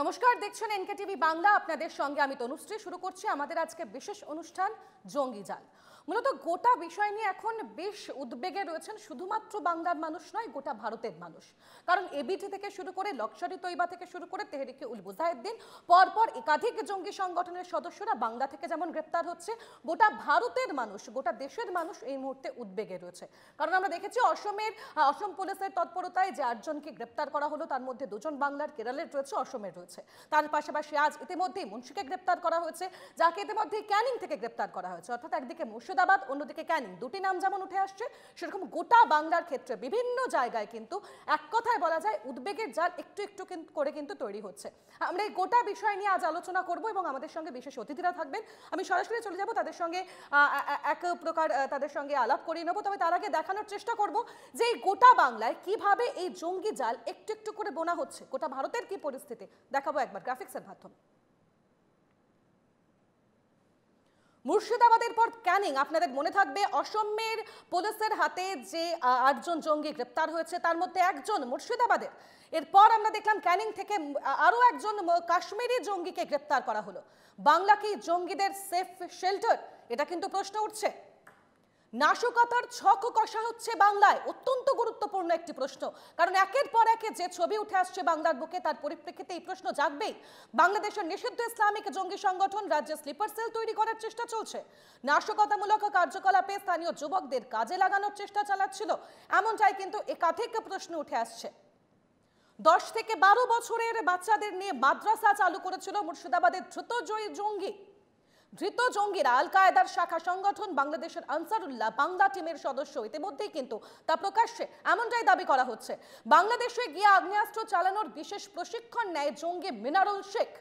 নমস্কার, দেখছেন এনকেটিভি বাংলা। আপনাদের সঙ্গে আমি তনুশ্রী। শুরু করছি আমাদের আজকে বিশেষ অনুষ্ঠান জঙ্গি জাল। মূলত গোটা বিষয় নিয়ে এখন বেশ উদ্বেগে রয়েছেন শুধুমাত্র বাংলার মানুষ নয়, গোটা ভারতের মানুষ। কারণ এবিটি থেকে শুরু করে লস্কর-ই তৈবা থেকে শুরু করে তেহরিকে উল মুজাহিদ্দিন, পরপর একাধিক জঙ্গি সংগঠনের সদস্যরা বাংলা থেকে যেমন গ্রেপ্তার হচ্ছে, গোটা ভারতের মানুষ, গোটা দেশের মানুষ এই মুহূর্তে উদ্বেগে রয়েছে। কারণ আমরা দেখেছি অসম পুলিশের তৎপরতায় যে 8 জনকে গ্রেপ্তার করা হলো, তার মধ্যে 2 জন বাংলার, কেরলের রয়েছে, অসমের রয়েছে। তার পাশাপাশি আজ ইতিমধ্যেই মুন্সিকে গ্রেপ্তার করা হয়েছে, যাকে ইতিমধ্যেই ক্যানিং থেকে গ্রেপ্তার করা হয়েছে। অর্থাৎ একদিকে মুর্শিদাবাদ, অন্যদিকে ক্যানিং, দুটি নাম যেমন উঠে আসছে, সেরকম গোটা বাংলার ক্ষেত্রে বিভিন্ন জায়গায় কিন্তু এক কথায় বলা যায় উদ্বেগের জাল একটু একটু করে কিন্তু তৈরি হচ্ছে। আমরা এই গোটা বিষয় নিয়ে আজ আলোচনা করব এবং আমাদের সঙ্গে বিশেষ অতিথিরা থাকবেন। আমি সরাসরি চলে যাব তাদের সঙ্গে, এক প্রকার তাদের সঙ্গে আলাপ করিয়ে নেব। তবে তার আগে দেখানোর চেষ্টা করব যে এই গোটা বাংলায় কিভাবে এই জঙ্গি জাল একটু একটু করে বোনা হচ্ছে, গোটা ভারতের কি পরিস্থিতি দেখাবো একবার গ্রাফিক্সের মাধ্যমে। মুর্শিদাবাদের পর ক্যানিং, আপনাদের মনে থাকবে অসমের পুলিশের হাতে যে 8 জন জঙ্গি গ্রেপ্তার হয়েছে, তার মধ্যে একজন মুর্শিদাবাদের। এরপর আমরা দেখলাম ক্যানিং থেকে আরো একজন কাশ্মীরি জঙ্গিকে গ্রেপ্তার করা হলো। বাংলা কি জঙ্গিদের সেফ শেল্টার? এটা কিন্তু প্রশ্ন উঠছে। নাশকতার ছক কষা হচ্ছে বাংলায়, অত্যন্ত গুরুত্বপূর্ণ একটি প্রশ্ন। কারণ একের পর এক যে ছবি উঠে আসছে বাংলার বুকে, তার পরিপ্রেক্ষিতে এই প্রশ্ন জাগবেই। বাংলাদেশের নিষিদ্ধ ইসলামিক জঙ্গি সংগঠন রাজ্যে স্লিপার সেল তৈরি করার চেষ্টা চলছে। নাশকতামূলক কার্যকলাপে স্থানীয় যুবকদের কাজে লাগানোর চেষ্টা চালাচ্ছিল, এমনটাই কিন্তু একাধিক প্রশ্ন উঠে আসছে। 10 থেকে 12 বছরের বাচ্চাদের নিয়ে মাদ্রাসা চালু করেছিল মুর্শিদাবাদের ধৃত জঙ্গিরা আল কায়েদার শাখা সংগঠন বাংলাদেশের আনসারুল্লাহ বাংলা টিমের সদস্য। ইতিমধ্যেই কিন্তু তা প্রকাশ্যে এমনটাই দাবি করা হচ্ছে। বাংলাদেশে গিয়ে আগ্নেয়াস্ত্র চালানোর বিশেষ প্রশিক্ষণ নেয় জঙ্গি মিনারুল শেখ।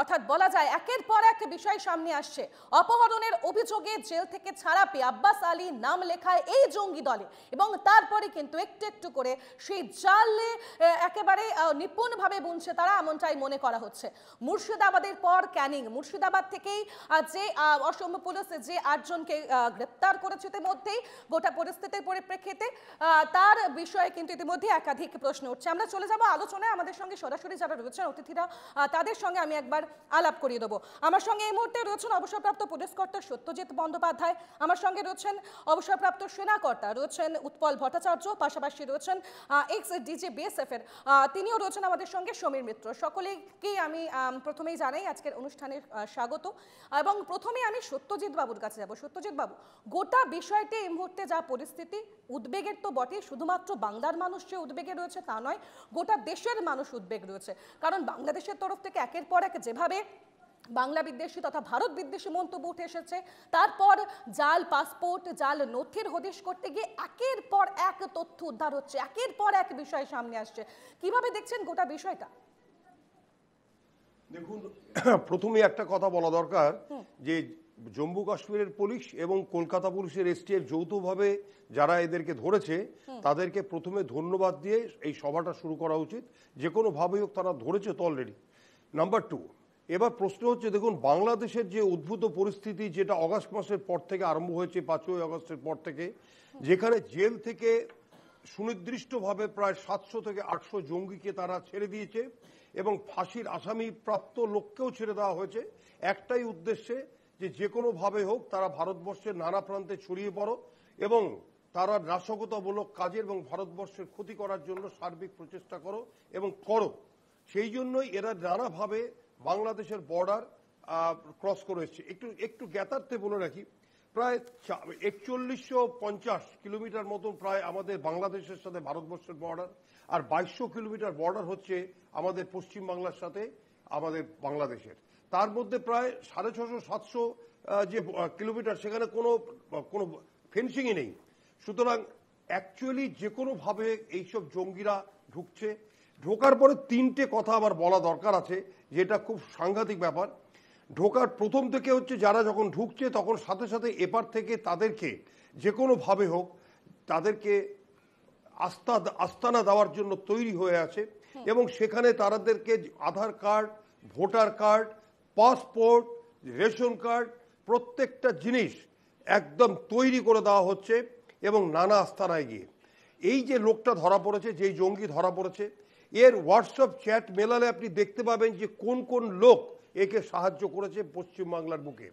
অর্থাৎ বলা যায় একের পর এক বিষয় সামনে আসছে। অপহরণের অভিযোগে জেল থেকে ছাড়া পেয়ে আব্বাস আলী নাম লেখায় এই জঙ্গি দলে, এবং তারপরে কিন্তু একটু একটু করে সেই জালে একেবারে নিপুণভাবে বুনছে তারা, এমনটাই মনে করা হচ্ছে। মুর্শিদাবাদের পর ক্যানিং, মুর্শিদাবাদ থেকেই যে অসম পুলিশ যে 8 জনকে গ্রেপ্তার করেছে ইতিমধ্যেই, গোটা পরিস্থিতির পরিপ্রেক্ষিতে তার বিষয়ে কিন্তু ইতিমধ্যে একাধিক প্রশ্ন উঠছে। আমরা চলে যাব আলোচনায়। আমাদের সঙ্গে সরাসরি যারা রয়েছেন অতিথিরা, তাদের সঙ্গে আমি একবার আলাপ করিয়ে দেবো। আমার সঙ্গে এই মুহূর্তে রয়েছেন অবসরপ্রাপ্ত পুলিশ কর্তা সত্যজিৎ বন্দ্যোপাধ্যায়, আমার সঙ্গে রয়েছেন অবসরপ্রাপ্ত সেনা কর্তা রয়েছেন উৎপল ভট্টাচার্য, পাশাপাশি রয়েছেন এক্স ডিজি বিএসএফ এর তিনিও রয়েছেন আমাদের সঙ্গে সমীর মিত্র। সকলেকেই আমি প্রথমেই জানাই আজকের অনুষ্ঠানের স্বাগত, এবং প্রথমেই আমি সত্যজিৎ বাবুর কাছে যাব। সত্যজিৎ বাবু, গোটা বিষয়টি এই মুহূর্তে যা পরিস্থিতি, উদ্বেগের তো বটে, শুধুমাত্র বাংলার মানুষ যে উদ্বেগে রয়েছে তা নয়, গোটা দেশের মানুষ উদ্বেগ রয়েছে। কারণ বাংলাদেশের তরফ থেকে একের পর এক যেভাবে বাংলা বিদ্বেষী তথা ভারত বিদ্বেষী মন্তব্য উঠে এসেছে, তারপর জাল পাসপোর্ট, জাল নথির হদিশ করতে গিয়ে একের পর এক তথ্য উদ্ধার হচ্ছে, একের পর এক বিষয় সামনে আসছে। কিভাবে দেখছেন গোটা বিষয়টা? দেখুন, প্রথমে একটা কথা বলা দরকার যে জম্মু কাশ্মীরের পুলিশ এবং কলকাতা পুলিশের এসটিএফ যৌথভাবে যারা এদেরকে ধরেছে তাদেরকে প্রথমে ধন্যবাদ দিয়ে এই সভাটা শুরু করা উচিত। যে কোনো ভাবেই হোক তারা ধরেছে তো অলরেডি। নাম্বার 2, এবার প্রশ্ন হচ্ছে, দেখুন বাংলাদেশের যে উদ্ভূত পরিস্থিতি, যেটা আগস্ট মাসের পর থেকে আরম্ভ হয়েছে, 5ই আগস্টের পর থেকে, যেখানে জেল থেকে সুনির্দিষ্টভাবে প্রায় 700 থেকে 800 জঙ্গিকে তারা ছেড়ে দিয়েছে এবং ফাঁসির আসামি প্রাপ্ত লোককেও ছেড়ে দেওয়া হয়েছে একটাই উদ্দেশ্যে, যে কোনোভাবে হোক তারা ভারতবর্ষের নানা প্রান্তে ছড়িয়ে পড়ো এবং তারা নাশকতামূলক কাজের এবং ভারতবর্ষের ক্ষতি করার জন্য সার্বিক প্রচেষ্টা করো এবং করো। সেই জন্যই এরা নানাভাবে বাংলাদেশের বর্ডার ক্রস করে এসছে। একটু জ্ঞাতার্থে বলে রাখি, প্রায় 4150 কিলোমিটার মতন প্রায় আমাদের বাংলাদেশের সাথে ভারতবর্ষের বর্ডার, আর 2200 কিলোমিটার বর্ডার হচ্ছে আমাদের পশ্চিম বাংলার সাথে আমাদের বাংলাদেশের। তার মধ্যে প্রায় 650-700 যে কিলোমিটার, সেখানে কোনো ফেন্সিংই নেই। সুতরাং অ্যাকচুয়ালি যে কোনোভাবে এইসব জঙ্গিরা ঢুকছে। ঢোকার পরে 3টে কথা আবার বলা দরকার আছে, যেটা খুব সাংঘাতিক ব্যাপার। ঢোকার প্রথম থেকে হচ্ছে, যারা যখন ঢুকছে তখন সাথে সাথে এপার থেকে তাদেরকে যে কোনোভাবে হোক তাদেরকে আস্তানা দেওয়ার জন্য তৈরি হয়ে আছে, এবং সেখানে তাদেরকে Aadhaar card, voter card, passport, ration card, প্রত্যেকটা জিনিস একদম তৈরি করে দেওয়া হচ্ছে এবং নানা আস্তানায় গিয়ে এই যে লোকটা ধরা পড়েছে, যেই জঙ্গি ধরা পড়েছে, এর হোয়াটসঅ্যাপ চ্যাট মেলালে আপনি দেখতে পাবেন যে কোন কোন লোক একে সাহায্য করেছে পশ্চিমবাংলার বুকে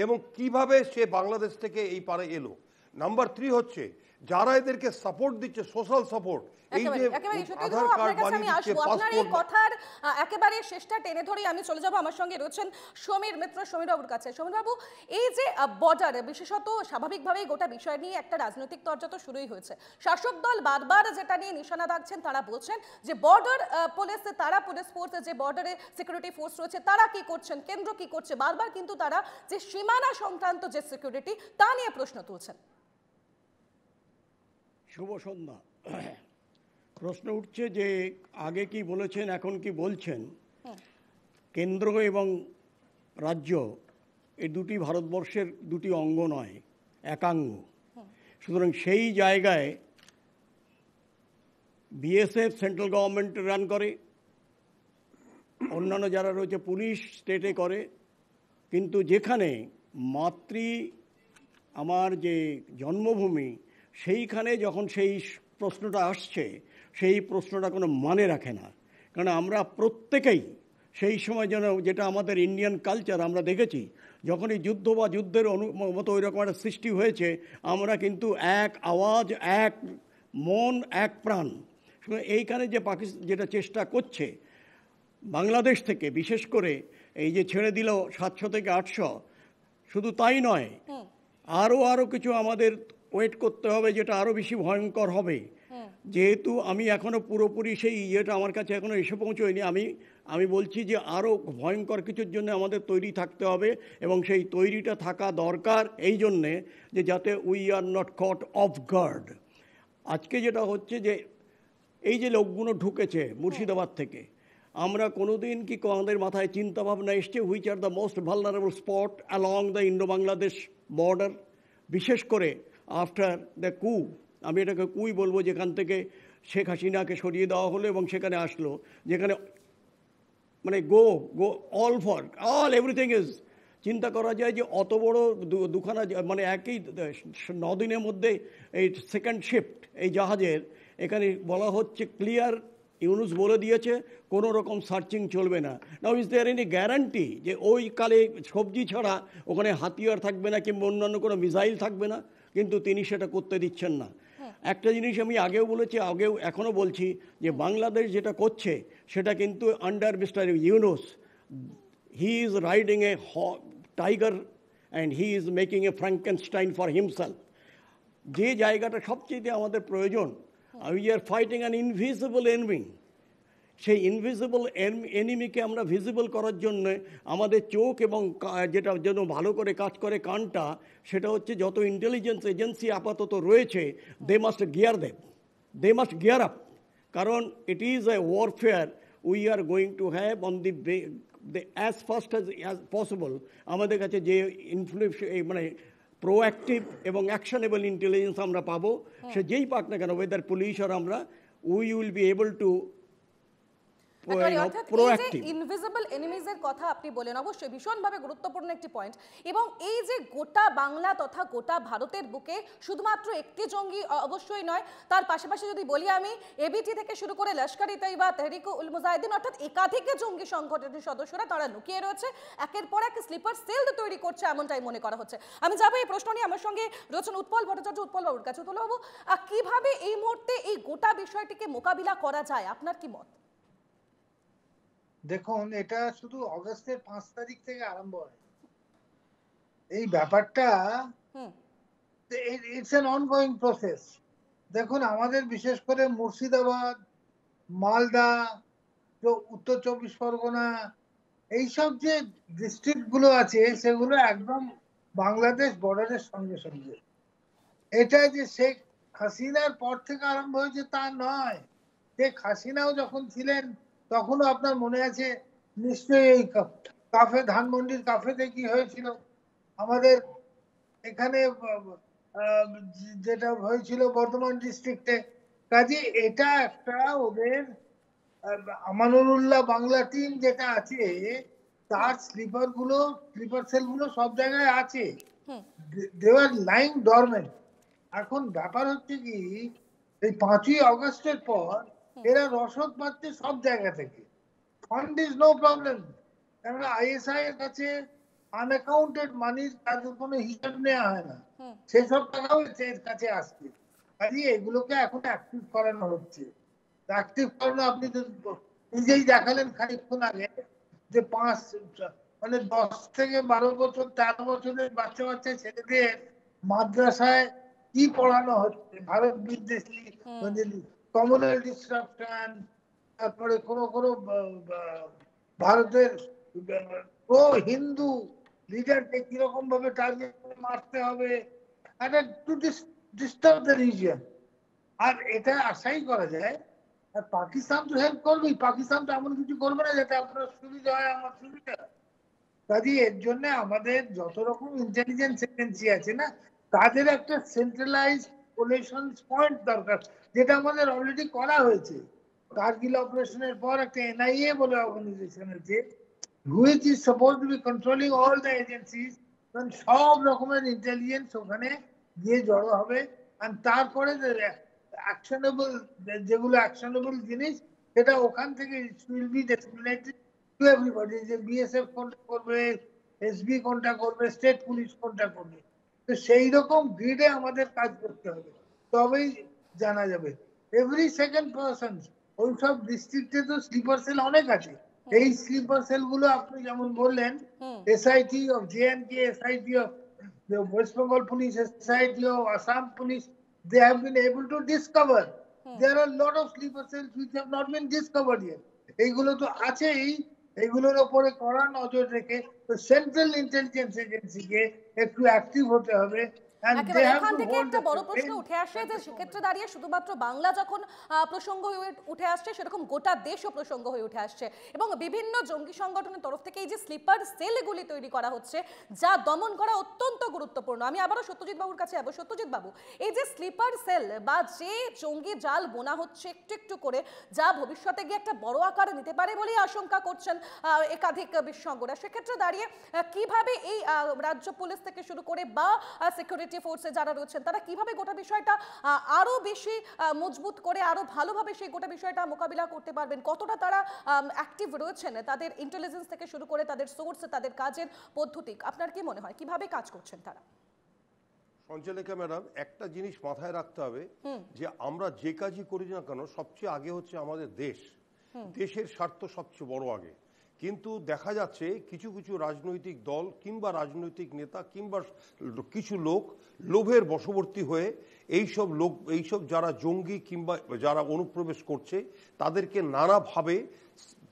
এবং কিভাবে সে বাংলাদেশ থেকে এই পারে এলো। নাম্বার 3 হচ্ছে যারা এদেরকে সাপোর্ট দিচ্ছে, সোশ্যাল সাপোর্ট, এই যে আধার কার্ড বানিয়ে দিচ্ছে, পাসপোর্ট। কথার একেবারে শেষটা টেনে ধরেই আমি চলে যাব, আমার সঙ্গে রয়েছেন সমীর মিত্র, সমীর বাবুর কাছে। সমীর বাবু, এই যে বর্ডার, বিশেষত স্বাভাবিকভাবেই গোটা বিষয় নিয়ে একটা রাজনৈতিক তর্জা তো শুরুই হয়েছে। শাসক দল বারবার যেটা নিয়ে নিশানা রাখছেন, তারা বলছেন যে বর্ডার পুলিশ, তারা পুলিশ ফোর্স, যে বর্ডারে সিকিউরিটি ফোর্স রয়েছে তারা কি করছেন, কেন্দ্র কি করছে, বারবার কিন্তু তারা যে সীমানা সংক্রান্ত যে সিকিউরিটি তা নিয়ে প্রশ্ন তুলছেন। শুভ সন্ধ্যা। প্রশ্ন উঠছে যে আগে কি বলেছেন, এখন কি বলছেন। কেন্দ্র এবং রাজ্য এই দুটি ভারতবর্ষের দুটি অঙ্গ নয়, একাঙ্গ। সুতরাং সেই জায়গায় বিএসএফ সেন্ট্রাল গভর্নমেন্ট রান করে, অন্যান্য যারা রয়েছে পুলিশ স্টেটে করে, কিন্তু যেখানে আমার যে জন্মভূমি সেইখানে যখন সেই প্রশ্নটা আসছে, সেই প্রশ্নটা কোনো মানে রাখে না। কারণ আমরা প্রত্যেকেই সেই সময় যেটা আমাদের ইন্ডিয়ান কালচার আমরা দেখেছি, যখনই যুদ্ধ বা যুদ্ধের মতো ওইরকম একটা সৃষ্টি হয়েছে, আমরা কিন্তু এক আওয়াজ, এক মন, এক প্রাণ। এইখানে যে পাকিস্তান যেটা চেষ্টা করছে বাংলাদেশ থেকে, বিশেষ করে এই যে ছেড়ে দিল 700 থেকে 800, শুধু তাই নয়, আরও কিছু আমাদের ওয়েট করতে হবে, যেটা আরও বেশি ভয়ঙ্কর হবে। যেহেতু আমি এখনও পুরোপুরি সেই ইয়েটা আমার কাছে এখনও এসে পৌঁছয়নি, আমি বলছি যে আরও ভয়ঙ্কর কিছুর জন্য আমাদের তৈরি থাকতে হবে, এবং সেই তৈরিটা থাকা দরকার এই জন্যে যে যাতে we are not caught off guard. আজকে যেটা হচ্ছে যে এই যে লোকগুলো ঢুকেছে মুর্শিদাবাদ থেকে, আমরা কোনোদিন কি আমাদের মাথায় চিন্তা ভাবনা এসছে which are the most vulnerable spot along the Indo Bangladesh border, বিশেষ করে আফটার দ্য কু, আমি এটাকে কুই বলবো, যেখান থেকে শেখ হাসিনাকে সরিয়ে দেওয়া হলো এবং সেখানে আসলো, যেখানে মানে অল এভরিথিং ইজ, চিন্তা করা যায় যে অত বড় দুখানা মানে একই 9 দিনের মধ্যে এই সেকেন্ড শিফট এই জাহাজের, এখানে বলা হচ্ছে ক্লিয়ার, ইউনুস বলে দিয়েছে কোনো রকম সার্চিং চলবে না। Now is there any guarantee যে ওই কালে সবজি ছাড়া ওখানে হাতিয়ার থাকবে না কিংবা অন্যান্য কোনো মিসাইল থাকবে না? কিন্তু তিনি সেটা করতে দিচ্ছেন না। একটা জিনিস আমি আগেও বলেছি, এখনও বলছি, যে বাংলাদেশ যেটা করছে সেটা কিন্তু under mister Yunus, he is riding a tiger and he is making a Frankenstein for himself. যে জায়গাটা সবচেয়ে আমাদের প্রয়োজন, we are fighting an invisible enemy. সেই ইনভিজিবল এনিমিকে আমরা ভিজিবল করার জন্য আমাদের চোখ এবং যেটা যেন ভালো করে কাজ করে কানটা, সেটা হচ্ছে যত ইন্টেলিজেন্স এজেন্সি আপাতত রয়েছে, দে মাস্ট গিয়ার আপ, কারণ it is a warfare we are going to have on the as fast as possible. আমাদের কাছে যে মানে প্রোঅ্যাক্টিভ এবং অ্যাকশনেবল ইন্টেলিজেন্স আমরা পাবো, সে যেই পাক না কেন, ওয়েদার পুলিশ আর আমরা, we will be able to invisible এনিমিজের কথা আপনি বলেন, অবশ্যই ভীষণভাবে গুরুত্বপূর্ণ একটি পয়েন্ট। এবং এই যে গোটা বাংলা তথা গোটা ভারতের বুকে শুধুমাত্র একটি জঙ্গি অবশ্যই নয়, তার পাশাপাশি যদি বলি আমি, এবিটি থেকে শুরু করে লস্কর-ই তৈবা, তেহরিক উল মুজাহিদিন, অর্থাৎ একাধিক জঙ্গি সংগঠনের সদস্যরা তারা লুকিয়ে রয়েছে, একের পর এক স্লিপার সেল তৈরি করছে, এমনটাই মনে করা হচ্ছে। আমি যাবো এই প্রশ্ন নিয়ে, আমার সঙ্গে রয়েছেন উৎপল ভট্টাচার্য, উৎপল বাবুর কাছে। উৎপল বাবু, কিভাবে এই মুহূর্তে এই গোটা বিষয়টিকে মোকাবিলা করা যায়, আপনার কি মত? দেখুন, এটা শুধু অগস্টের 5 তারিখ থেকে আরম্ভ হয় এই ব্যাপারটা, ইটস অ্যান অনগোয়িং প্রসেস। দেখুন, আমাদের বিশেষ করে মুর্শিদাবাদ, মালদা, উত্তর 24 পরগনা, এইসব যে ডিস্ট্রিক্ট গুলো আছে, সেগুলো একদম বাংলাদেশ বর্ডারের সঙ্গে সঙ্গে। এটা যে শেখ হাসিনার পর থেকে আরম্ভ হয়েছে তা নয়। শেখ হাসিনাও যখন ছিলেন তখনও আপনার মনে আছে নিশ্চয়ই, এই কাফে, ধানমন্ডির কাফেতে কি হয়েছিল, আমাদের এখানে যেটা হয়েছিল বর্ধমান ডিস্ট্রিক্টে। কাজে এটা একটা ওদের আমানুল্লাহ বাংলা টিম যেটা আছে, তার স্লিপার সেল গুলো সব জায়গায় আছে, দে আর লাইং ডরমেন্ট। এখন ব্যাপার হচ্ছে কি, এই 5ই অগস্টের পর এরা রসদ পাচ্ছে সব জায়গা থেকে। ফান্ড ইজ নো প্রবলেম, কেননা আইএসআই এর কাছে আনঅ্যাকাউন্টেড মানির তাদের কোনো হিসাব নেওয়া হয় না, সেসব টাকাও এর কাছে আসছে। কাজে এগুলোকে এখন অ্যাক্টিভ করানো হচ্ছে। অ্যাক্টিভ করানো আপনি তো নিজেই দেখালেন খানিকক্ষণ আগে যে 10 থেকে 12 বছর 13 বছরের বাচ্চা বাচ্চা ছেলেদের মাদ্রাসায় কি পড়ানো হচ্ছে, ভারত বিদ্বেষী, কমিউনাল ডিসরাপশন, তারপরে কোনো কোনো ভারতের প্রো হিন্দু লিডারকে কিরকম ভাবে টার্গেট করে মারতে হবে, টু ডিস্টার্ব দ্য রিজিয়ন। আর এটা আশাই করা যায়, আর পাকিস্তান তো হেল্প করবেই, পাকিস্তান তো এমন কিছু করবে না যাতে আপনার সুবিধা হয় আমার সুবিধা। কাজে এর জন্য আমাদের যত রকম ইন্টেলিজেন্স এজেন্সি আছে না, তাদের একটা সেন্ট্রালাইজ কোলেশন পয়েন্ট দরকার, যেটা আমাদের অলরেডি করা হয়েছে। কারগিল অপারেশনের পর একটা এনআইএ বলে অর্গানাইজেশন আছে, which is supposed to be controlling all the agencies, কারণ সব রকমের ইন্টেলিজেন্স ওখানে গিয়ে জড়ো হবে। আর তারপরে অ্যাকশনেবল যেগুলো অ্যাকশনেবল জিনিস, সেটা ওখান থেকে উইল বি ডিসিমিনেটেড টু এভরিবডি, যে বিএসএফ কোনটা করবে, এসবি কোনটা করবে, স্টেট পুলিশ কোনটা করবে। তো সেই রকম গ্রিডে আমাদের কাজ করতে হবে, তবেই জানা যাবে। এভরি সেকেন্ড পারসন, ওইসব ডিস্ট্রিক্টে তো স্লিপার সেল অনেক আছে। এই স্লিপার সেল গুলো আপনি যেমন বললেন, SIT of J and K, SIT of West Bengal police, SIT of Assam police, they have been able to discover there are a lot of sleeper cells which have not been discovered yet. এইগুলো তো আছেই, এইগুলোর উপরে কড়া নজর রেখে সেন্ট্রাল ইন্টেলিজেন্স এজেন্সিকে একটু অ্যাক্টিভ হতে হবে। একেবারে এখান থেকে একটা বড় প্রশ্ন উঠে আসে যে সেক্ষেত্রে দাঁড়িয়ে শুধুমাত্র বাংলা যখন প্রসঙ্গ হয়ে উঠে আসছে, সেরকম গোটা দেশও প্রসঙ্গ হয়ে উঠে আসছে, এবং বিভিন্ন জঙ্গি সংগঠনের তরফ থেকে এই যে স্লিপার সেলগুলি তৈরি করা হচ্ছে, যা দমন করা অত্যন্ত গুরুত্বপূর্ণ। আমি আবারও সত্যজিৎ বাবুর কাছে যাবো। সত্যজিৎ বাবু, এই যে স্লিপার সেল বা যে জঙ্গি জাল বোনা হচ্ছে একটু একটু করে, যা ভবিষ্যতে গিয়ে একটা বড় আকার নিতে পারে বলেই আশঙ্কা করছেন একাধিক বিশেষজ্ঞরা, সেক্ষেত্রে দাঁড়িয়ে কিভাবে এই রাজ্য পুলিশ থেকে শুরু করে বা সিকিউরিটি ফোর্সে যারা রয়েছেন তারা কিভাবে গোটা বিষয়টা আরো বেশি মজবুত করে আরো ভালোভাবে সেই গোটা বিষয়টা মোকাবিলা করতে পারবেন? কতটা তারা অ্যাক্টিভ রয়েছেন, তাদের ইন্টেলিজেন্স থেকে শুরু করে তাদের সোর্স, তাদের কাজের পদ্ধতি, আপনার কি মনে হয় কিভাবে কাজ করছেন তারা? সঞ্চালিকা ম্যাডাম, একটা জিনিস মাথায় রাখতে হবে যে আমরা যে কাজই করি না কেন, সবচেয়ে আগে হচ্ছে আমাদের দেশ, দেশের স্বার্থ সবচেয়ে বড় আগে। কিন্তু দেখা যাচ্ছে কিছু কিছু রাজনৈতিক দল কিংবা রাজনৈতিক নেতা কিংবা কিছু লোক লোভের বশবর্তী হয়ে এইসব যারা জঙ্গি কিংবা যারা অনুপ্রবেশ করছে তাদেরকে নানাভাবে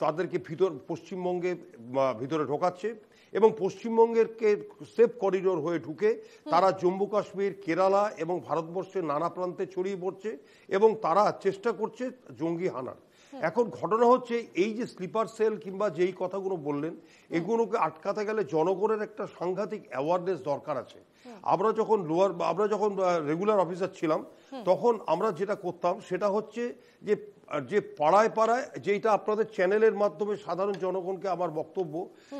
তাদেরকে পশ্চিমবঙ্গে ভিতরে ঢোকাচ্ছে, এবং পশ্চিমবঙ্গের সেফ করিডোর হয়ে ঢুকে তারা জম্মু কাশ্মীর, কেরালা এবং ভারতবর্ষের নানা প্রান্তে ছড়িয়ে পড়ছে এবং তারা চেষ্টা করছে জঙ্গি হানার। এখন ঘটনা হচ্ছে এই যে স্লিপার সেল কিংবা যেই কথাগুলো বললেন, এগুলোকে আটকাতে গেলে জনগণের একটা সাংঘাতিক অ্যাওয়ারনেস দরকার আছে। আমরা যখন রেগুলার অফিসার ছিলাম, তখন আমরা যেটা করতাম সেটা হচ্ছে যে পাড়ায় পাড়ায়, যেটা আপনাদের চ্যানেলের মাধ্যমে সাধারণ জনগণকে আমার বক্তব্য,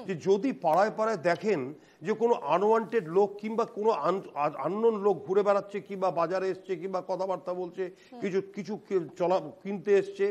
যে যদি পাড়ায় পাড়ায় দেখেন যে কোনো আনওয়ান্টেড লোক কিংবা কোনো আননোন লোক ঘুরে বেড়াচ্ছে কিংবা বাজারে এসছে কিংবা কথাবার্তা বলছে, কিছু কিনতে এসছে,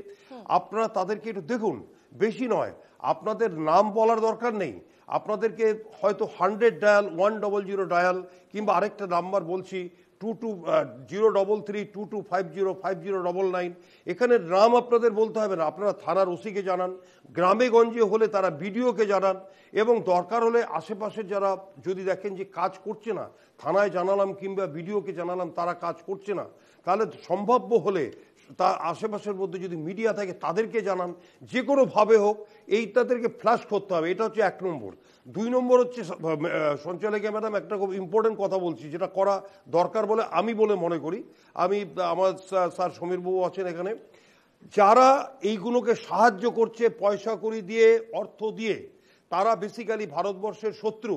আপনারা তাদেরকে একটু দেখুন। বেশি নয়, আপনাদের নাম বলার দরকার নেই, আপনাদেরকে হয়তো 100 ডায়াল 100 ডায়াল কিংবা আরেকটা নাম্বার বলছি 220332505099, এখানে নাম আপনাদের বলতে হবে না, আপনারা থানার ওসিকে জানান, গ্রামে গঞ্জে হলে তারা বিডিওকে জানান, এবং দরকার হলে আশেপাশের যারা যদি দেখেন যে কাজ করছে না, থানায় জানালাম কিংবা বিডিওকে জানালাম তারা কাজ করছে না, তাহলে সম্ভাব্য হলে তার আশেপাশের মধ্যে যদি মিডিয়া থাকে তাদেরকে জানান, যে কোনোভাবে হোক এই তাদেরকে ফ্ল্যাশ করতে হবে। এটা হচ্ছে 1 নম্বর। 2 নম্বর হচ্ছে সঞ্চালকে ম্যাডাম একটা খুব ইম্পর্টেন্ট কথা বলছি, যেটা করা দরকার বলে আমি মনে করি। আমার স্যার সমীরবাবু আছেন এখানে, যারা এইগুলোকে সাহায্য করছে পয়সা কড়ি দিয়ে, অর্থ দিয়ে, তারা বেসিক্যালি ভারতবর্ষের শত্রু।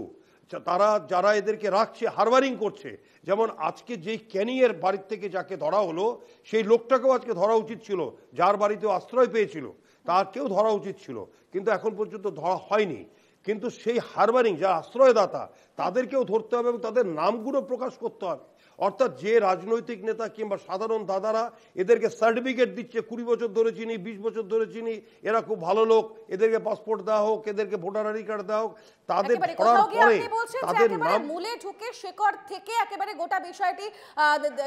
তারা যারা এদেরকে রাখছে, হারবারিং করছে, যেমন আজকে যেই ক্যানিংয়ের বাড়ির থেকে যাকে ধরা হলো, সেই লোকটাকেও আজকে ধরা উচিত ছিল, যার বাড়িতে আশ্রয় পেয়েছিল তাকেও ধরা উচিত ছিল, কিন্তু এখন পর্যন্ত ধরা হয়নি। কিন্তু সেই হারবারিং, যারা আশ্রয়দাতা, তাদেরকেও ধরতে হবে এবং তাদের নামগুলো প্রকাশ করতে হবে। অর্থাৎ যে রাজনৈতিক নেতা কিংবা সাধারণ দাদারা এদেরকে সার্টিফিকেট দিচ্ছে 20 বছর ধরে চিনি, 20 বছর ধরে চিনি, এরা খুব ভালো লোক, এদেরকে পাসপোর্ট দেওয়া হোক, এদেরকে ভোটার আইডি কার্ড দেওয়া হোক, তাদের একেবারে ধরার কোথাও গিয়ে পরে আপনি বলছেন যে তাদের একেবারে নাম মূলে ঢুকে শেকড় থেকে একেবারে গোটা বিষয়টি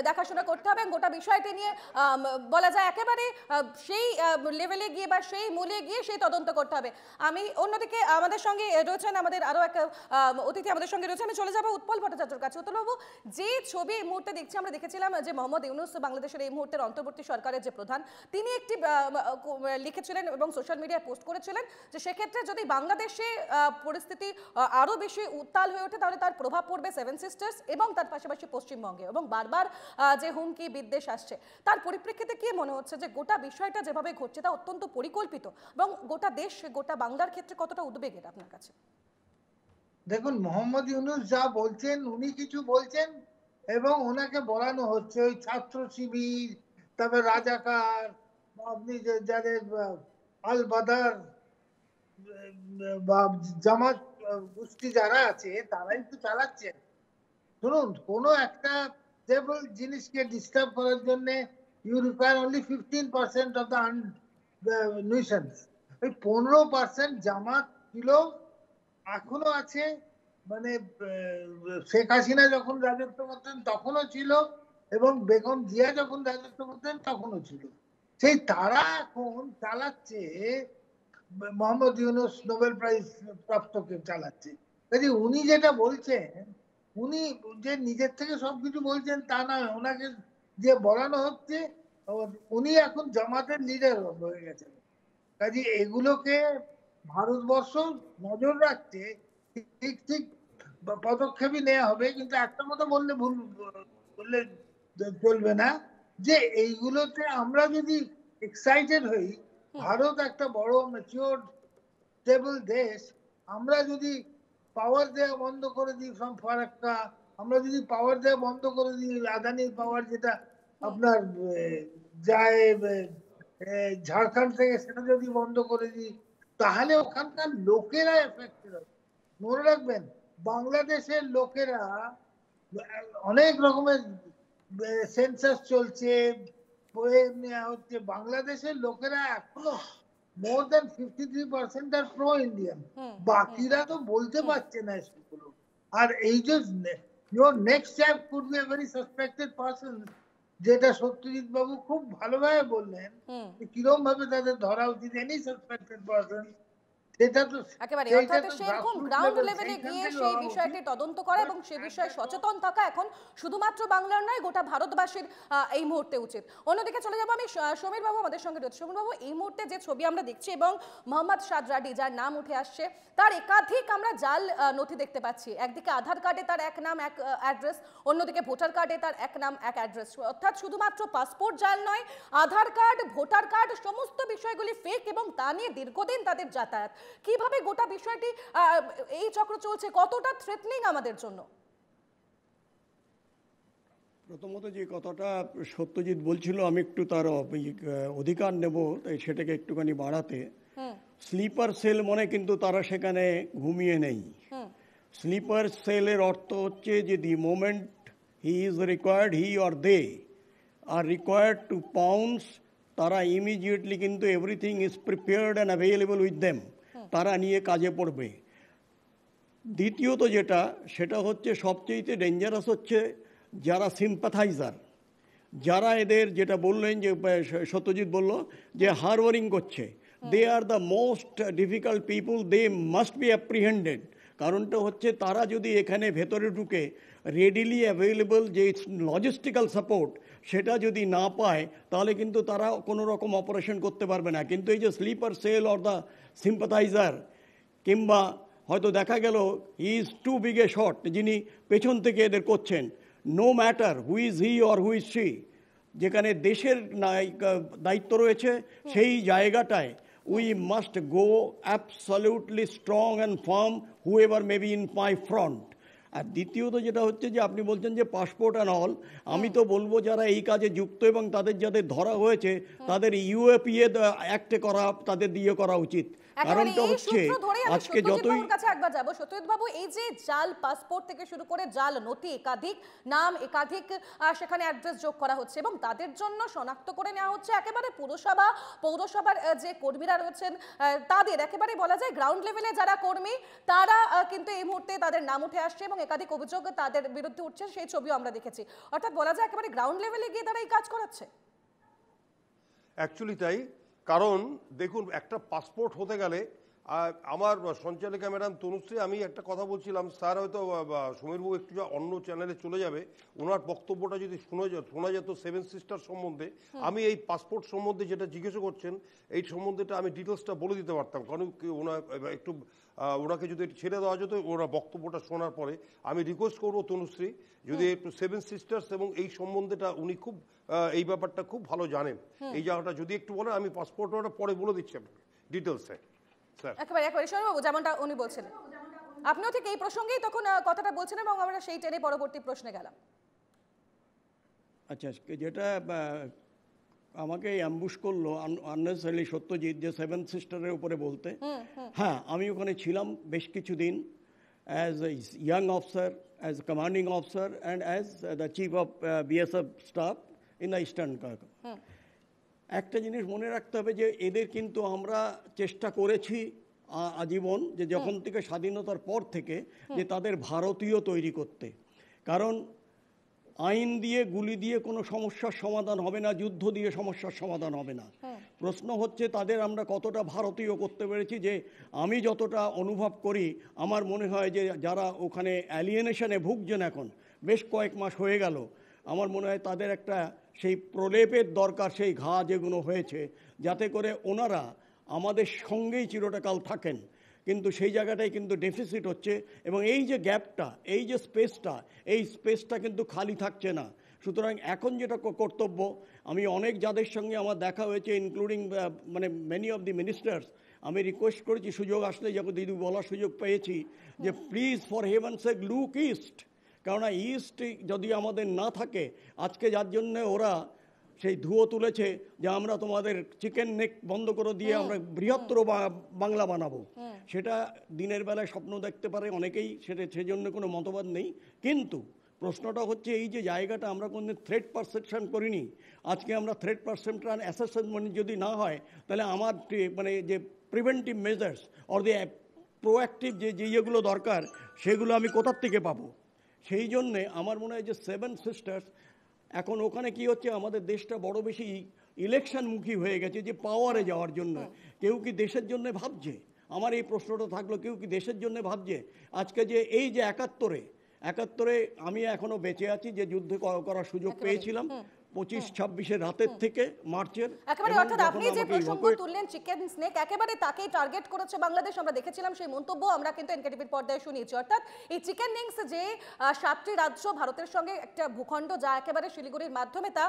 দেখাশোনা করতে হবে, গোটা বিষয়টি নিয়ে বলা যায় একেবারে সেই লেভেলে গিয়ে বা সেই মূলে গিয়ে সেই তদন্ত করতে হবে। আমি অন্যদিকে আমাদের সঙ্গে রয়েছেন আমাদের আরো এক অতিথি আমাদের সঙ্গে রয়েছে, আমি চলে যাবো উৎপল ভট্টাচার্যের কাছে। উৎপলবাবু, যে ছবি এই মুহূর্তে দেখছি, আমরা দেখেছিলাম যে মোহাম্মদ ইউনূস বাংলাদেশের এই মুহূর্তের অন্তর্বর্তী সরকারের যে প্রধান, তিনি একটি লিখেছিলেন এবং সোশ্যাল মিডিয়ায় পোস্ট করেছিলেন যে সেক্ষেত্রে যদি বাংলাদেশে পরিস্থিতি আরো বেশি উত্তাল হয়ে ওঠে তাহলে তার প্রভাব পড়বে সেভেন সিস্টার্স এবং তার পাশাপাশি পশ্চিমবঙ্গে, এবং বারবার যে হুমকি বিদ্বেষ আসছে, তার পরিপ্রেক্ষিতে কি মনে হচ্ছে যে গোটা বিষয়টা যেভাবে ঘটছে তা অত্যন্ত পরিকল্পিত এবং গোটা দেশ, গোটা বাংলার ক্ষেত্রে কতটা উদ্বেগের আপনার কাছে? দেখুন, মোহাম্মদ ইউনূস যা বলছেন, উনি কিছু বলছেন এবং ওনাকে বলানো হচ্ছে ওই ছাত্র শিবির, তারপর রাজাকার, আপনি যাদের আল বাদার বা জামাত গোষ্ঠী যারা আছে তারাই তো চালাচ্ছেন। শুনুন, কোনো একটা স্টেবল জিনিসকে ডিস্টার্ব করার জন্য you require only 15% of the nuisance. ওই 15% জামাত ছিল, এখনো আছে, মানে শেখ হাসিনা যখন রাজত্ব করতেন তখনও ছিল এবং বেগম জিয়া যখন রাজত্ব করতেন তখনও ছিল। সেই তারা এখন চালাচ্ছে, মোহাম্মদ ইউনূস নোবেল প্রাইজ প্রাপ্তকে চালাচ্ছে। কাজে উনি যেটা বলছেন, উনি যে নিজের থেকে সবকিছু বলছেন তা নয়, ওনাকে যে বলানো হচ্ছে, উনি এখন জামাতের লিডার হয়ে গেছেন। কাজে এগুলোকে ভারতবর্ষ নজর রাখছে, ঠিক ঠিক পদক্ষেপই নেওয়া হবে। কিন্তু একটা কথা বললে ভুল বললে চলবে না, যে এইগুলোতে আমরা যদি এক্সাইটেড হই, ভারত একটা বড় ম্যাচিওর স্টেবল দেশ, আমরা যদি পাওয়ার দেওয়া বন্ধ করে দিই ফ্রম ফারাক্কা, আমরা যদি পাওয়ার দেওয়া বন্ধ করে দিই, আদানির পাওয়ার যেটা আপনার যায় ঝাড়খণ্ড থেকে, সেটা যদি বন্ধ করে দিই, তাহলে ওখানকার লোকেরা এফেক্টেড হবে। মনে রাখবেন, বাংলাদেশের লোকেরা অনেক রকমের সেন্সাস চলছে, হচ্ছে, বাংলাদেশের লোকেরা এখনো মোর দেন 53% আর প্রো ইন্ডিয়ান, বাকিরা তো বলতে পারছে না সেগুলো। আর এই যে your next step could be a very suspected person, যেটা সত্যজিৎ বাবু খুব ভালোভাবে বললেন, কিরকম ভাবে তাদের ধরা উচিত, এনি সাসপেক্টেড পারসন, সেটা তো একেবারে, অর্থাৎ সেরকম গ্রাউন্ড লেভেলে গিয়ে সেই বিষয়টি তদন্ত করা এবং সে বিষয়ে সচেতন থাকা এখন শুধুমাত্র বাংলার নয়, গোটা ভারতবাসীর এই মুহূর্তে উচিত। অন্যদিকে চলে যাবো আমি সমীর বাবু আমাদের সঙ্গে রয়েছে। সমীর বাবু, এই মুহূর্তে যে ছবি আমরা দেখছি এবং মোহাম্মদ সাদরাডি যার নাম উঠে আসছে, তার একাধিক আমরা জাল নথি দেখতে পাচ্ছি। একদিকে আধার কার্ডে তার এক নাম এক অ্যাড্রেস, অন্যদিকে ভোটার কার্ডে তার এক নাম এক অ্যাড্রেস, অর্থাৎ শুধুমাত্র পাসপোর্ট জাল নয়, আধার কার্ড, ভোটার কার্ড, সমস্ত বিষয়গুলি ফেক এবং তা নিয়ে দীর্ঘদিন তাদের যাতায়াত। কিভাবে গোটা বিষয়টি এই চক্র চলছে, কতটা থ্রেটনিং আমাদের জন্য? প্রথমত যে কথাটা সত্যজিৎ বলছিল, আমি একটু তার অধিকার নেব, তাই সেটাকে একটুখানি বাড়াতে। স্লিপার সেল মনে কিন্তু তারা সেখানে ঘুমিয়ে নেই। স্লিপার সেলের অর্থ হচ্ছে যে the moment he is required, he or they are required to pounce, তারা ইমিডিয়েটলি কিন্তু everything is prepared and available with them, তারা নিয়ে কাজে পড়বে। দ্বিতীয়ত যেটা, সেটা হচ্ছে সবচেয়ে ডেঞ্জারাস হচ্ছে যারা সিম্প্যাথাইজার, যারা এদের, যেটা বললেন যে সত্যজিৎ বলল যে হারওয়ারিং করছে, they are the most difficult people, they must be apprehended. কারণটা হচ্ছে তারা যদি এখানে ভেতরে ঢুকে রেডিলি অ্যাভেলেবল যে লজিস্টিক্যাল সাপোর্ট সেটা যদি না পায়, তাহলে কিন্তু তারা কোনো রকম অপারেশন করতে পারবে না। কিন্তু এই যে sleeper cell or the sympathiser, কিংবা হয়তো দেখা গেল he is too big a shot, যিনি পেছন থেকে এদের করছেন, no matter who is he or who is she, যেখানে দেশের দায়িত্ব রয়েছে সেই জায়গাটায় we must go absolutely strong and firm whoever may be in my front. আর দ্বিতীয়ত যেটা হচ্ছে যে আপনি বলছেন যে পাসপোর্ট অ্যান্ড অল, আমি তো বলবো যারা এই কাজে যুক্ত এবং তাদের যাদের ধরা হয়েছে তাদের ইউএপিএ অ্যাক্টে করা, তাদের দিয়ে করা উচিত। কারণটা এই হচ্ছে সূত্র ধরেই আমি আজকে সত্যজিৎ যতই বাবুর কাছে একবার যাব। সত্যজিৎ বাবু, এই যে জাল পাসপোর্ট থেকে শুরু করে জাল নথি, একাধিক নাম, একাধিক সেখানে অ্যাড্রেস যোগ করা হচ্ছে এবং তাদের জন্য শনাক্ত করে নেওয়া হচ্ছে একেবারে পৌরসভার যে কর্মীরা রয়েছেন তাদের, একেবারে বলা যায় গ্রাউন্ড লেভেলে যারা কর্মী তারা কিন্তু এই মুহূর্তে তাদের নাম উঠে আসছে এবং একাধিক অভিযোগ তাদের বিরুদ্ধে উঠছে, সেই ছবিও আমরা দেখেছি। অর্থাৎ বলা যায় একেবারে গ্রাউন্ড লেভেলে গিয়ে তারা এই কাজ করাচ্ছে। অ্যাকচুয়ালি তাই, কারণ দেখুন একটা পাসপোর্ট হতে গেলে আমার সঞ্চালিকা ম্যাডাম তনুশ্রী, আমি একটা কথা বলছিলাম, স্যার হয়তো সমীরবাবু একটু অন্য চ্যানেলে চলে যাবে, ওনার বক্তব্যটা যদি শোনা যেত সেভেন সিস্টার সম্বন্ধে, আমি এই পাসপোর্ট সম্বন্ধে যেটা জিজ্ঞাসা করছেন এই সম্বন্ধেটা আমি ডিটেলসটা বলে দিতে পারতাম, কারণ ওনার একটু ওনাকে যদি ছেড়ে দেওয়া যেত ওনার বক্তব্যটা শোনার পরে। আমি রিকোয়েস্ট করবো তনুশ্রী যদি একটু সেভেন সিস্টার্স এবং এই সম্বন্ধেটা উনি খুব এই ব্যাপারটা খুব ভালো জানেন, এই জায়গাটা যদি একটু বলেন, আমি পাসপোর্টটা পরে বলে দিচ্ছি আপনাকে ডিটেলসে। একেবারে শোনবাবু যেমনটা উনি বলছিলেন, আপনিও ঠিক এই প্রসঙ্গেই তখন কথাটা বলছেন এবং আমরা সেই টেনে পরবর্তী প্রশ্নে গেলাম। আচ্ছা, যেটা আমাকে অ্যাম্বুশ করলো আননেসেসারিলি সত্যজিৎ, যে সেভেন সিস্টারের উপরে বলতে, হ্যাঁ আমি ওখানে ছিলাম বেশ কিছুদিন as a young officer, as commanding officer and as the chief of BSF staff in the eastern cargo. একটা জিনিস মনে রাখতে হবে যে এদের কিন্তু আমরা চেষ্টা করেছি আজীবন, যে যখন থেকে স্বাধীনতার পর থেকে, যে তাদের ভারতীয় তৈরি করতে। কারণ আইন দিয়ে গুলি দিয়ে কোনো সমস্যার সমাধান হবে না, যুদ্ধ দিয়ে সমস্যার সমাধান হবে না। প্রশ্ন হচ্ছে তাদের আমরা কতটা ভারতীয় করতে পেরেছি। যে আমি যতটা অনুভব করি, আমার মনে হয় যে যারা ওখানে অ্যালিয়েনেশনে ভুগছেন এখন বেশ কয়েক মাস হয়ে গেল, আমার মনে হয় তাদের একটা সেই প্রলেপের দরকার, সেই ঘা যেগুলো হয়েছে, যাতে করে ওনারা আমাদের সঙ্গেই চিরটাকাল থাকেন। কিন্তু সেই জায়গাটাই কিন্তু ডেফিসিট হচ্ছে এবং এই যে গ্যাপটা, এই যে স্পেসটা, এই স্পেসটা কিন্তু খালি থাকছে না। সুতরাং এখন যেটা কর্তব্য, আমি অনেক যাদের সঙ্গে আমার দেখা হয়েছে, ইনক্লুডিং মানে মেনি অফ দি মিনিস্টার্স, আমি রিকোয়েস্ট করেছি সুযোগ আসলে, যখন দিদি বলার সুযোগ পেয়েছি, যে please for heaven's sake look east. কেননা ইস্ট যদি আমাদের না থাকে, আজকে যার জন্যে ওরা সেই ধুয়ো তুলেছে যে আমরা তোমাদের চিকেন নেক বন্ধ করে দিয়ে আমরা বৃহত্তর বাংলা বানাবো, সেটা দিনের বেলায় স্বপ্ন দেখতে পারে অনেকেই, সেজন্য কোনো মতবাদ নেই। কিন্তু প্রশ্নটা হচ্ছে এই যে জায়গাটা আমরা কোনো থ্রেট পারসেপশন করিনি, আজকে আমরা থ্রেট পারসেপশন অ্যাসেসমেন্ট যদি না হয়, তাহলে আমার মানে যে preventive measures or the proactive যে যেগুলো দরকার, সেগুলো আমি কোথার থেকে পাবো? সেই জন্যে আমার মনে হয় যে সেভেন সিস্টার্স, এখন ওখানে কি হচ্ছে, আমাদের দেশটা বড় বেশি ইলেকশনমুখী হয়ে গেছে, যে পাওয়ারে যাওয়ার জন্য। কেউ কি দেশের জন্য ভাবছে? আমার এই প্রশ্নটা থাকলো, কেউ কি দেশের জন্য ভাবছে? আজকে যে এই যে একাত্তরে আমি এখনো বেঁচে আছি, যে যুদ্ধ করার সুযোগ পেয়েছিলাম 25-26 রাতের থেকে মার্চের। একেবারে, অর্থাৎ আপনি যে প্রসঙ্গ তুললেন চিকেন স্নেক, একেবারে তাকেই টার্গেট করেছে বাংলাদেশ। আমরা দেখেছিলাম সেই মন্তব্য, আমরা কিন্তু এনকেটিভির পর্দায় শুনিয়েছি। অর্থাৎ এই চিকেন নিংস যে 7টি রাজ্য ভারতের সঙ্গে একটা ভূখণ্ড, যা একেবারে শিলিগুড়ির মাধ্যমে তা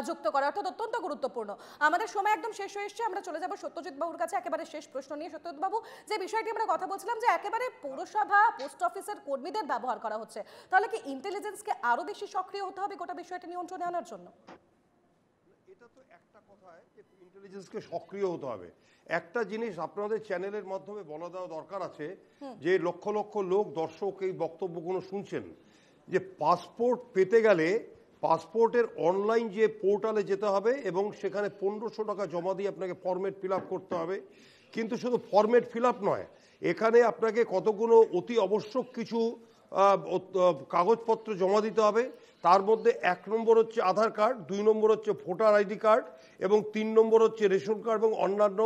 যুক্ত করা, অর্থাৎ অত্যন্ত গুরুত্বপূর্ণ। আমাদের সময় একদম শেষ হয়ে এসেছে, আমরা চলে যাব সত্যজিৎ বাবুর কাছে একেবারে শেষ প্রশ্ন নিয়ে। সত্যজিৎ বাবু, যে বিষয়টি আমরা কথা বলছিলাম যে একেবারে পৌরসভা, পোস্ট অফিসের কর্মীদের ব্যবহার করা হচ্ছে, তাহলে কি ইন্টেলিজেন্সকে আরো বেশি সক্রিয় হতে হবে গোটা বিষয়টি নিয়ন্ত্রণে আনার জন্য? এটা তো একটা কথায় যে ইন্টেলিজেন্সকে সক্রিয় হতে হবে। একটা জিনিস আপনাদের চ্যানেলের মাধ্যমে বলা দেওয়া দরকার আছে, যে লক্ষ লক্ষ লোক দর্শক এই বক্তব্যগুলো শুনছেন, যে পাসপোর্ট পেতে গেলে পাসপোর্টের অনলাইন যে পোর্টালে যেতে হবে এবং সেখানে 1500 টাকা জমা দিয়ে আপনাকে ফরম্যাট ফিল আপ করতে হবে। কিন্তু শুধু ফরম্যাট ফিল আপ নয়, এখানে আপনাকে কতগুলো অতি আবশ্যক কিছু কাগজপত্র জমা দিতে হবে। তার মধ্যে 1 নম্বর হচ্ছে আধার কার্ড, 2 নম্বর হচ্ছে ভোটার আইডি কার্ড এবং 3 নম্বর হচ্ছে রেশন কার্ড এবং অন্যান্য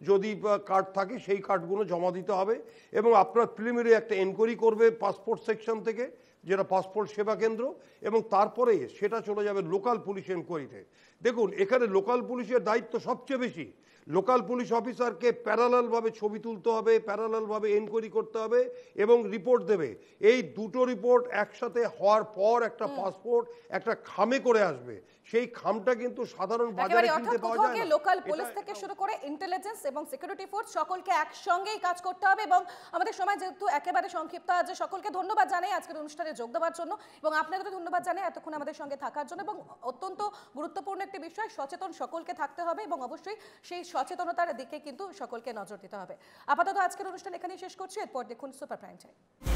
যদি কার্ড থাকে সেই কার্ডগুলো জমা দিতে হবে। এবং আপনার প্রিলিমিনারি একটা এনকোয়ারি করবে পাসপোর্ট সেকশন থেকে, যেটা পাসপোর্ট সেবা কেন্দ্র, এবং তারপরে সেটা চলে যাবে লোকাল পুলিশ এনকোয়ারিতে। দেখুন, এখানে লোকাল পুলিশের দায়িত্ব সবচেয়ে বেশি। লোকাল পুলিশ অফিসারকে প্যারালালভাবে ছবি তুলতে হবে, প্যারালালভাবে এনকোয়ারি করতে হবে এবং রিপোর্ট দেবে। এই দুটো রিপোর্ট একসাথে হওয়ার পর একটা পাসপোর্ট একটা খামে করে আসবে। সেই খামটা কিন্তু সাধারণ বাজারে একেবারে কিনতে অর্থাৎ পাওয়া কোথাও যায় গিয়ে না। লোকাল পুলিশ থেকে শুরু করে ইন্টেলিজেন্স এবং সিকিউরিটি ফোর্স সকলকে একসঙ্গেই কাজ করতে হবে। এবং আমাদের সময় যেহেতু একেবারে সংক্ষিপ্ত আছে, সকলকে ধন্যবাদ জানাই আজকের অনুষ্ঠানে যোগ দেওয়ার জন্য এবং আপনাদেরও ধন্যবাদ জানাই এতক্ষণ আমাদের সঙ্গে থাকার জন্য। এবং অত্যন্ত গুরুত্বপূর্ণ একটি বিষয়, সচেতন সকলকে থাকতে হবে এবং অবশ্যই সেই সচেতনতার দিকে কিন্তু সকলকে নজর দিতে হবে। আপাতত আজকের অনুষ্ঠান এখানেই শেষ করছি, এরপর দেখুন সুপার প্রাইম টাইম।